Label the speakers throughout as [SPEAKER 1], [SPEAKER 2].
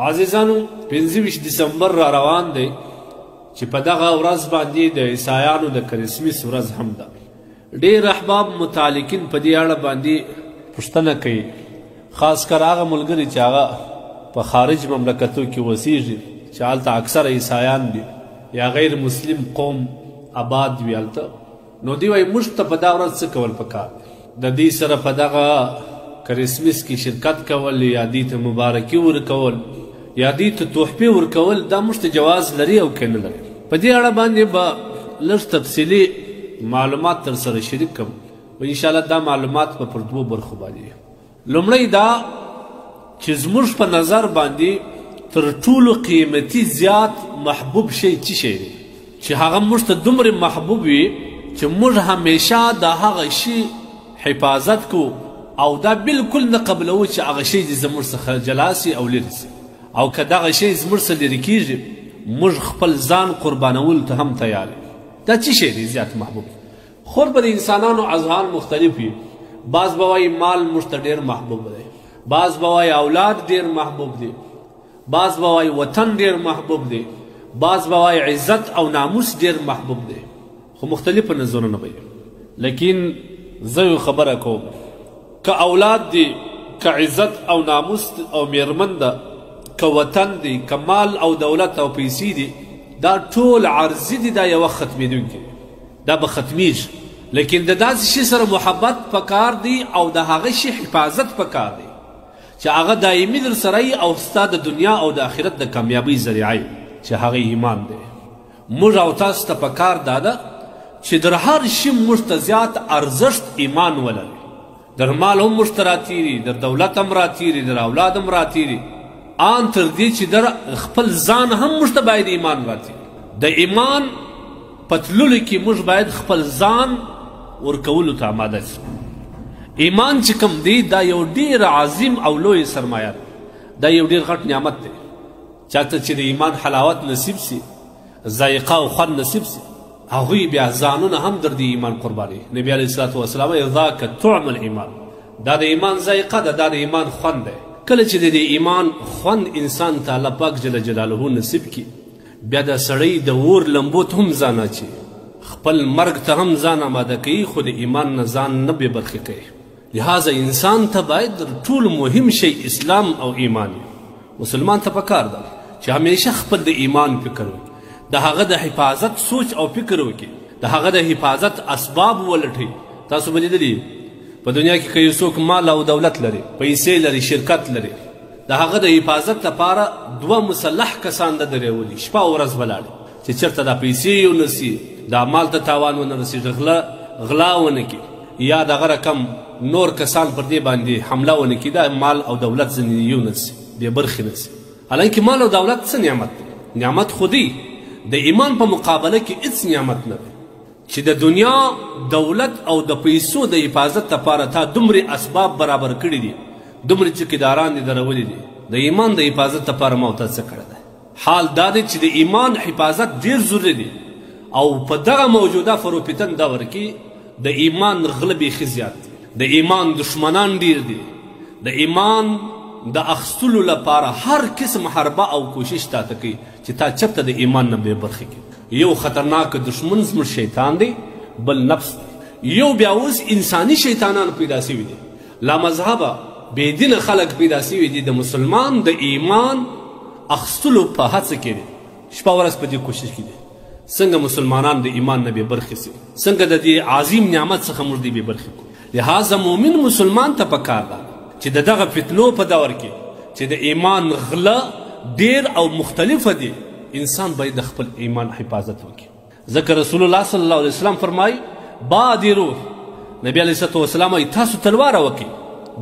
[SPEAKER 1] عزیزانو 25 دسمبر را روان دی چې په دغه ورځ باندې د عیسایانو د کرسمس ورځ هم ده. ډېر احباب متعلقین په دې اړه باندې پوښتنه کوي، خاص کر هغه ملګري چې هغه په خارج مملکتو کې اوسیږي چې هلته اکثره عیسایان دي یا غیر مسلم قوم آباد وي هلته. نو دوی وایي موږ ته په دا ورځ څه کول پکار دی؟ د دې سره په دغه کرسمس کې شرکت کول یا دې ته مبارکي ورکول یا دې ته تحفې ورکول دا موږ ته جواز لري او که نه لري. په دې اړه باندې به لږ تفصیلي معلومات در سره شریک کړم او انشاءالله دا معلومات به پر دوو برخو باندې. لومړی دا چې زموږ په نظر باندې تر ټولو قیمتي زیات محبوب شی څه شی دی چې هغه موږ ته دومره محبوب وي چې موږ همیشه د هغه شي حفاظت کو او دا بالکل نه قبلوو چې هغه شی دې زموږ څخه جلا سي او لرې سي، او که دغه شی زموږ څخه لرې کېږي موږ خپل ځان قربانولو ته هم تیار یو. دا څه شی دی زیات محبوب؟ خو به د انسانانو اذهان مختلف وي. بعض به وایي مال موږ ته ډېر محبوب دی، بعض به وایي اولاد ډېر محبوب دی، بعض به وایي وطن ډېر محبوب دی، بعض به وایي عزت او ناموس ډېر محبوب دی. خو مختلفه نظرونه به وي. لیکن زه یو خبره کوم، که اولاد دی، که عزت او ناموس او میرمن ده، که وطن دی، که مال او دولت او پیسې دي، دا ټول عرضي دي، دا یوه ختمېدونکي دا به ختمیږي. لیکن د داسې شي سره محبت پکار دی او د هغه شي حفاظت پکار دی چې هغه دایمي در سره وي او ستا د دنیا او د آخرت د کامیابۍ ذریعه وي چې هغه ایمان دی. موږ او تاسو ته پکار دا ده چې در هر شي موږ ته زیات ارزښت ایمان ولري. در مال هم موږ ته راتیري، در دولت هم راتیري، در اولاد هم راتیري، آن تر دې چې در خپل ځان هم موږ ته باید ایمان راتیري. د ایمان په تللو کې موږ باید خپل ځان ورکولو ته آماده شو. ایمان چې کوم دی دا یو ډېر عظیم او لوی سرمایه ده، دا یو ډېر غټ نعمت دی. چاته چې د ایمان حلاوت نصیب سي، ذایقه او خوند نصیب سي، هغوی بیا ځانونه هم در د ایمان قربانوي. نبي علیه الصلاة والسلام وایي ذاک طعم الایمان، دا د ایمان ذایقه ده، دا د ایمان خوند دی. کله چې د ایمان خوند انسان ته الله پاک جل جلاله نصیب کړي، بیا د سړی د اور لمبو ته هم ځان اچي، خپل مرګ ته هم ځان آماده کوي، خو د ایمان نه ځان نه بې برخې کوي. لہذا انسان ته باید تر ټولو مهم شی اسلام او ایمان وي. مسلمان ته پکار ده چې همیشه خپل د ایمان فکر وکړي، د هغه د حفاظت سوچ او فکر وکړي، د هغه د حفاظت اسباب ولټوي. تاسو به لیدلي په دنیا کې که یو څوک مال او دولت لري، پیسې لري، شرکت لري، د هغه د حفاظت لپاره دوه مسلح کسان د درېولي شپه او ورځ ولاړي چې چېرته دا پیسې ونسي، دا مال ته تاوان ونه رسېږي، غلا ونه کړي، یا دغه رقم نور کسان پر دې باندې حمله ونه کړي، دا مال او دولت ځینې یو نسي، بې برخې نسي. حالانکه مال او دولت څه نعمت دی؟ نعمت خو دی، د ایمان په مقابله کې هېڅ نعمت نه دی چې د دنیا دولت او د پیسو د حفاظت لپاره تا دومرې اسباب برابر کړي دي، دومرې چوکیداران دې درولي دي، د ایمان د حفاظت لپاره ما ورته څه کړی دی؟ حال دا دی چې د ایمان حفاظت ډېر ضروري دی، او په دغه موجوده فروپیتن دور کې د ایمان غله بیخي زیات دی، د ایمان دشمنان ډېر دي، د ایمان د اخیستلو لپاره هر قسم حربه او کوشش تا ته کوي چې تا چېرته د ایمان نه بې برخې کړي. یو خطرناک دشمن زموږ شیطان دی، بل نفس دی، یو بیا اوس انساني شیطانان پیدا سوي دي، لامذهبه بېدینه خلک پیدا سوي دي. د مسلمان د ایمان اخیستلو په هڅه کې دي، شپه ورځ په دې کوشش کې دي څنګه مسلمانان د ایمان نه بې برخې سي، څنګه د دې عظیم نعمت څخه موږ دې بې برخې کړو. لہذا مؤمن مسلمان ته پکار ده چې د دغه فتنو په دور کې چې د ایمان غله ډېر او مختلفه دي، انسان باید د خپل ایمان حفاظت وکړي. ځکه رسول الله صلی الله علیه وسلم فرمایي بادرو، نبي علیه الصلاة والسلام وایي تاسو تلواره وکړئ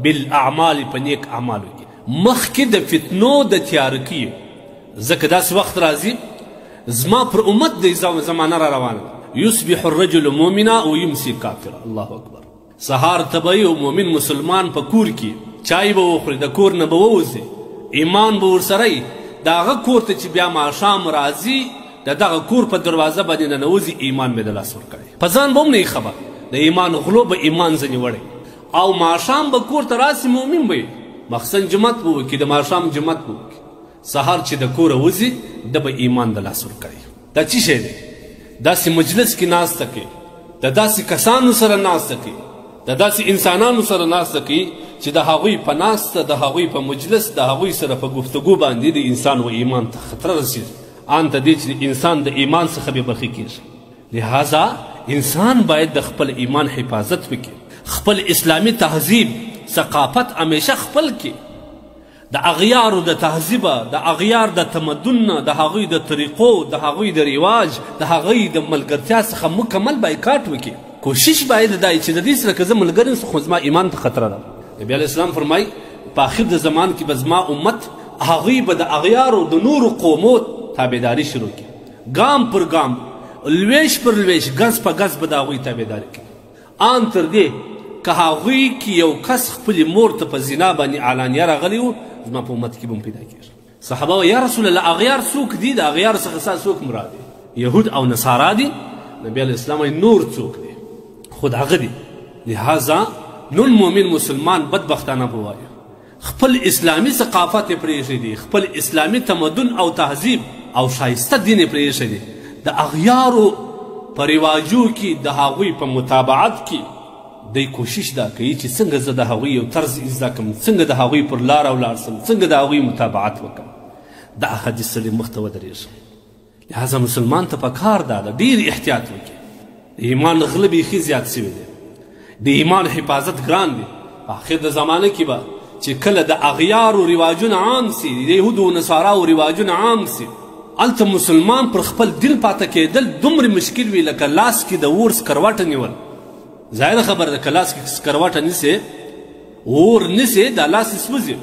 [SPEAKER 1] بالاعمال، په نیک اعمالو کې مخکې د فتنو د تیاره کیو. ځکه داسې وخت راځي زما پر امت د زمانه را روانه ده، یصبح الرجل مؤمنا و یمسی کافرا. الله اکبر. سهار ته به یو مؤمن مسلمان په کور کې چای به وخوري، د کور نه به ووځي، ایمان به ورسره وي، د هغه کور ته چې بیا ماښام راځي د دغه کور په دروازه باندې ننوځي، ایمان مې د لاس ورکړی، په ځان به هم نه خبر، د ایمان غلو به ایمان ځنې وړی، او ماښام به کور ته راسي، مؤمن به وي، مخصن جماعت به وکړي، د ماښام جماعت به وکړي، سهار چې د کوره وځي ده به ایمان د لاس ورکوي. دا څه شی دی؟ داسې مجلس کې ناسته کوي، د داسې کسانو سره ناسته کوي، د داسې انسانانو سره ناسته کوي چې د هغوی په ناسته، د هغوی په مجلس، د هغوی سره په گفتگو باندې د انسان و ایمان ته خطره رسېږي، ان ته دې چې انسان د ایمان څخه بې برخې کېږي. لہذا انسان باید د خپل ایمان حفاظت وکړي، خپل اسلامي تهذیب ثقافت همیشه خپل کړي، د اغیارو د تهذیبه، د اغیار د تمدن نه، د هغوی د طریقو، د هغوی د رواج، د هغوی د ملګرتیا څخه مکمل بایکاټ وکړي. کوشش باید دا چې د دې سره که زه ملګری نسم خو زما ایمان ته خطره ده. نبي علیه السلام فرمایي په آخر د زمان کې به زما امت هغوی به د اغیارو د نورو قومو تابعداري شروع کړي، ګام پر ګام، لویش پر لویش، ګز په ګز به د هغوی تابعداري کوي، ان تر دې که هغوی کې یو کس خپلې مور ته په زنا باندې علانیه راغلی و زما په امت کې به هم پیدا کېږي. صحابه وایي یا رسول الله اغیار څوک دي؟ د اغیار څخه ستا څوک مراد دی؟ یهود او نصارا دي؟ نبي علیه السلام وایي نور څوک دی؟ خود هغه دي. لہذا نون مؤمن مسلمان بدبختانه به وایي خپل اسلامي ثقافت یې پرېښی دی، خپل اسلامي تمدن او تهذیب او ښایسته دین یې پرېښی دی، د اغیارو په رواجو کې، د هغوی په متابعت کې دی کوشش دا کوي چې څنګه زه د هغوی یو طرز زده کړم، څنګه د هغوی پر لاره ولاړ شم، څنګه د هغوی متابعت وکړم. دا حدیث سړي مخ ته ودرېږم. لهذا مسلمان ته پکار دا ده ډېر احتیاط وکړي. د ایمان غله بیخي زیات سوی دی، د ایمان حفاظت ګران دی. په آخر د زمانه کې به چې کله د اغیارو رواجونه عام سي، د یهودو و نصاراو رواجونه عام سي، هلته مسلمان پر خپل دین پاته کېدل دومره مشکل وي لکه لاس کې د اور سکروټه نیول. ظاهره خبره ده که لاس کې سکروټه نیسې، اور نیسې، دا لاس یې سوځي.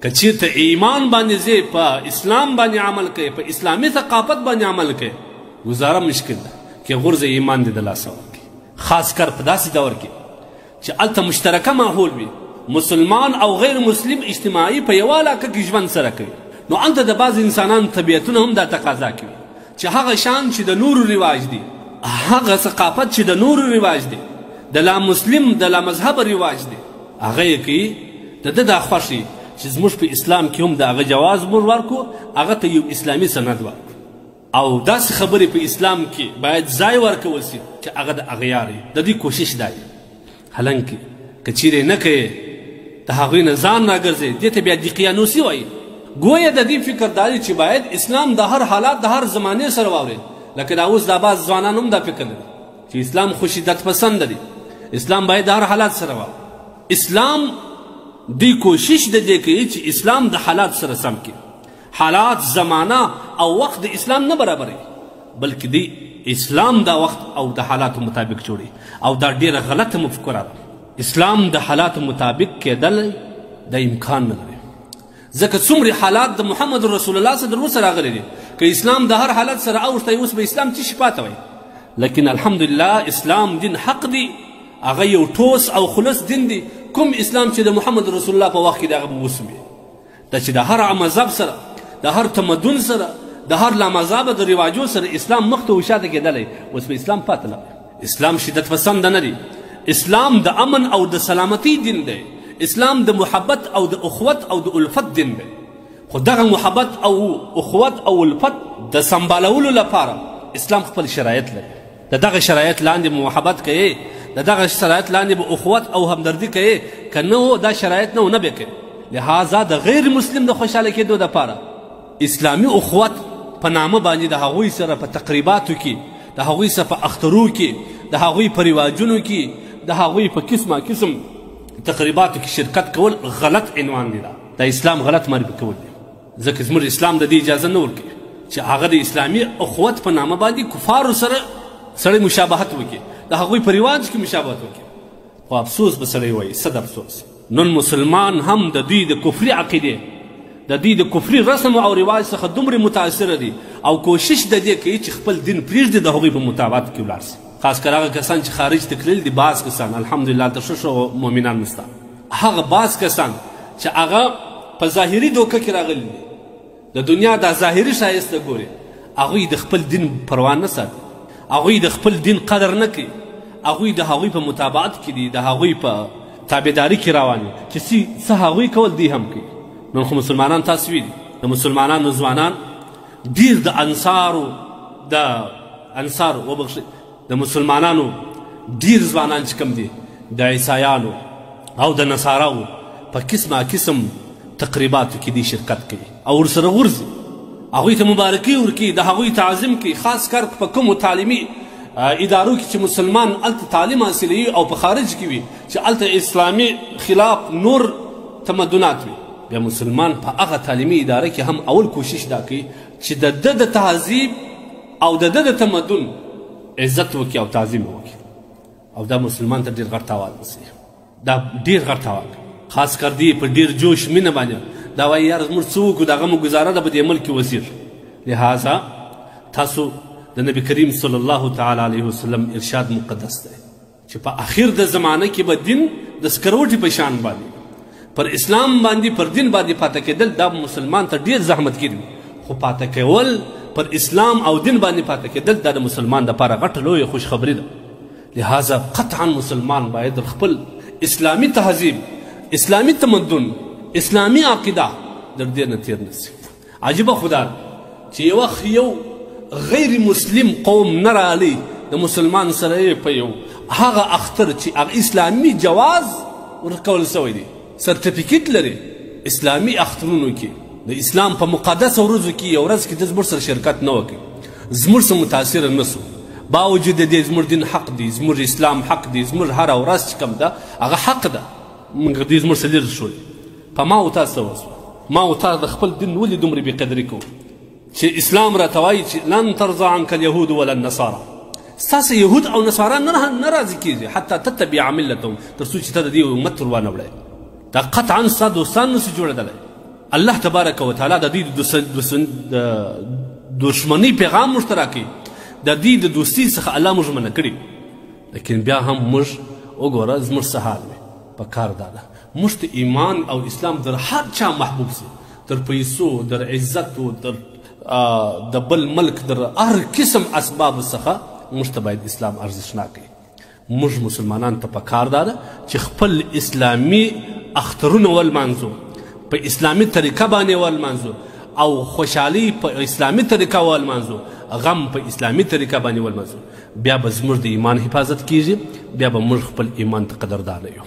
[SPEAKER 1] که چېرته ایمان باندې ځې، په اسلام باندې عمل کوې، په اسلامي ثقافت باندې عمل کوې، ګزاره مشکل ده کې غورځه ایمان دې د لاسه ورکړي. خاص کر په داسې دور کې چې هلته مشترکه ماحول وي، مسلمان او غیر مسلم اجتماعي په یوه علاقه کې ژوند سره کوي، نو هلته د بعض انسانانو طبیعتونه هم دا تقاضا کوي چې هغه شان چې د نورو رواج دی، هغه ثقافت چې د نورو رواج دی، د لا مسلم د لا مذهب رواج دی، هغه یې کوي. د ده دا خوښ وي چې زموږ په اسلام کې هم د هغه جواز مور ورکړو، هغه ته یو اسلامي سند ورکړو، او داسې خبرې په اسلام کې باید ځای ورکول سي چې هغه د اغیار وي. د دې کوشش دا وي. حالانکه که چیرې نه کوې د هغوی نه ځان راګرځې، دې ته بیا دقیانوسي وایي. گویا د دې فکر دا دی چې باید اسلام د هر حالات د هر زمانې سره واوري. لکه دا اوس دا بعض ځوانان هم دا فکر لري چې اسلام خو شدت پسند دی، اسلام باید د هر حالات سره واوري. اسلام دی کوشش د دې کوي چې اسلام د حالات سره سم کړي. حالات، زمانه او وخت د اسلام نه برابروي، بلکې دی اسلام دا وخت او د حالاتو مطابق جوړي، او دا ډیره غلطه مفکوره ده. اسلام د حالاتو مطابق کېدل د امکان نه لري، ځکه څومره حالات د محمد رسول الله صلی الله علیه وسلم راغلي دي. که اسلام د هر حالت سره اوښتی اوس به اسلام څه شي پاته وای. لیکن الحمدلله اسلام دین حق دی، هغه یو ټوس او خلص دین دی. کوم اسلام چې د محمد رسول الله په وخت کې دغه به وسوي، دا چې د هر مذهب سره، د هر تمدن سره، د هر لامذهبه د رواجو سره اسلام مخ ته وشاته کېدلی، اوس به اسلام پاته نه. اسلام شدت پسند نه دی، اسلام د امن او د سلامتی دین دی، اسلام د محبت او د اخوت او د الفت دین دی. خو دغه محبت او اخوت او الفت د سمبالولو لپاره اسلام خپل شرایط لري. د دغه شرایط لاندې محبت کوي، د دغه شرایط لاندې به اخوت او همدردي کوي، که نه دا شرایط نه به کوي. لہذا د غیر مسلم د خوشحاله کېدو دپاره اسلامي اخوت په نامه باندې د هغوی سره په تقریباتو کې، د هغوی سره په اخترو کې، د هغوی په رواجونو کې، د هغوی په قسمه قسم تقریباتو کې شرکت کول غلط عنوان دی. دا اسلام غلط معرفي کول دی، ځکه زموږ اسلام د دې اجازه نه ورکوي چې هغه د اسلامي اخوت په نامه باندې کفارو سره سړی مشابهت وکړي، د هغوی په رواج کې مشابهت وکړي. خو افسوس به سړی وایي، صد افسوس، نن مسلمان هم د دوی د کفري عقیدې، د دوی د کفري رسم او رواج څخه دومره متاثره دي او کوشش د دې کوي چې خپل دین پرېږدي، د هغوی په مطابقت کې ولاړ شي. خاص کر هغه کسان چې خارج ته تللي دي، بعض کسان الحمدلله د ښه مؤمنان نسته، هغه بعض کسان چې هغه په ظاهري دوکه کې راغلي دي، د دنیا دا ظاهري ښایسته ګوري، هغوی د خپل دین پروا نه ساتي، هغوی د خپل دین قدر نه کوي، هغوی د هغوی په مطابقت کې دي، د هغوی په تابعداري کې روان دي چې څه هغوی کول دی هم کوي. نن خو مسلمانان تاسو ویلي د مسلمانانو ځوانان ډېر د انصارو وبخښئ د مسلمانانو ډېر ځوانان چې کوم دي د عیسایانو او د نصاراو په قسمه قسم تقریباتو کې دي شرکت کوي او ورسره غورځي، هغوی ته مبارکي ورکوي، د هغوی تعظیم کوي، خاص کر په کومو تعلیمي ادارو کې چې مسلمان هلته تعلیم حاصلوي او په خارج کې وي چې هلته اسلامي خلاف نور تمدنات وي، بیا مسلمان په هغه تعلیمي اداره کې هم اول کوشش دا کوي چې د ده د تهذیب او د ده د تمدن عزت وکړي او تعظیم وکړي، او دا مسلمان ته ډېر غټ تاوان رسوي، دا ډېر غټ تاوان، خاص کر دی په ډېر جوش مینه باندې دا وایي یاره زموږ څه وکړو، د هغه مو ګزاره ده په دې ملک کې وزیر. لہذا تاسو د نبی کریم صلی الله تعالی علیه وسلم ارشاد مقدس دی چې په اخر د زمانه کې به دین د سکروټي په شان باندې پر اسلام باندې پر دین باندې پاته کېدل دا مسلمان ته ډېر زحمت کېږي، خو پاته کول پر اسلام او دین باندې پاته کېدل دا د مسلمان دپاره غټه لویه خوشخبري ده. لہذا قطعا مسلمان باید خپل اسلامي تهذیب، اسلامي تمدن، اسلامي عقیده در دې نه تېر نه سي. عجیبه خو دا چې یو وخت یو غیر مسلم قوم نه رالی د مسلمان سره یې په یو هغه اختر چې هغه اسلامي جواز ورکول سوی دی، سرټیفیکیټ لري، اسلامي اخترونو کې د اسلام په مقدسه ورځو کې یو ورځ کې د زموږ سره شرکت نه وکړي، زموږ څه متاثره نه سو، باوجود د دې زموږ دین حق دی، زموږ اسلام حق دی، زموږ هره ورځ چې کوم ده هغه حق ده، موږ دې زموږ څه لرې شول. په ما او تاسو وسوه، ما او تاسو د خپل دین ولې دومره بې قدري کوو چې اسلام راته وایي چې لن ترضى عنك اليهود ولا النصارى، ستاسې یهود او نصارا نه راضي کېږي حتی تتبع ملتهم، تر څو چې ته د دې امت ور وانه وړې، دا قطعا ستا دوستان نسي جوړېدلی. الله تبارک وتعالی د دوی د دشمنۍ پیغام موږ ته راکوي، د دوی د دوستي څخه الله موږ منع کړي، لیکن بیا هم موږ وګوره زموږ څه حال وي. په کار دا ده موږ ته ایمان او اسلام در هر چا محبوب سي، در پیسو، در عزتو، در د بل ملک، در هر قسم اسباب څخه موږ ته باید اسلام ارزښتناک وي. موږ مسلمانان ته په کار دا ده چې خپل اسلامي اخترونه ولمانځو، په اسلامي طریقه باندې ولمانځو، او خوشحالي په اسلامي طریقه ولمانځو، غم په اسلامي طریقه باندې ولمانځو، بیا به زموږ د ایمان حفاظت کیږي، بیا به موږ خپل ایمان ته قدردانه یو.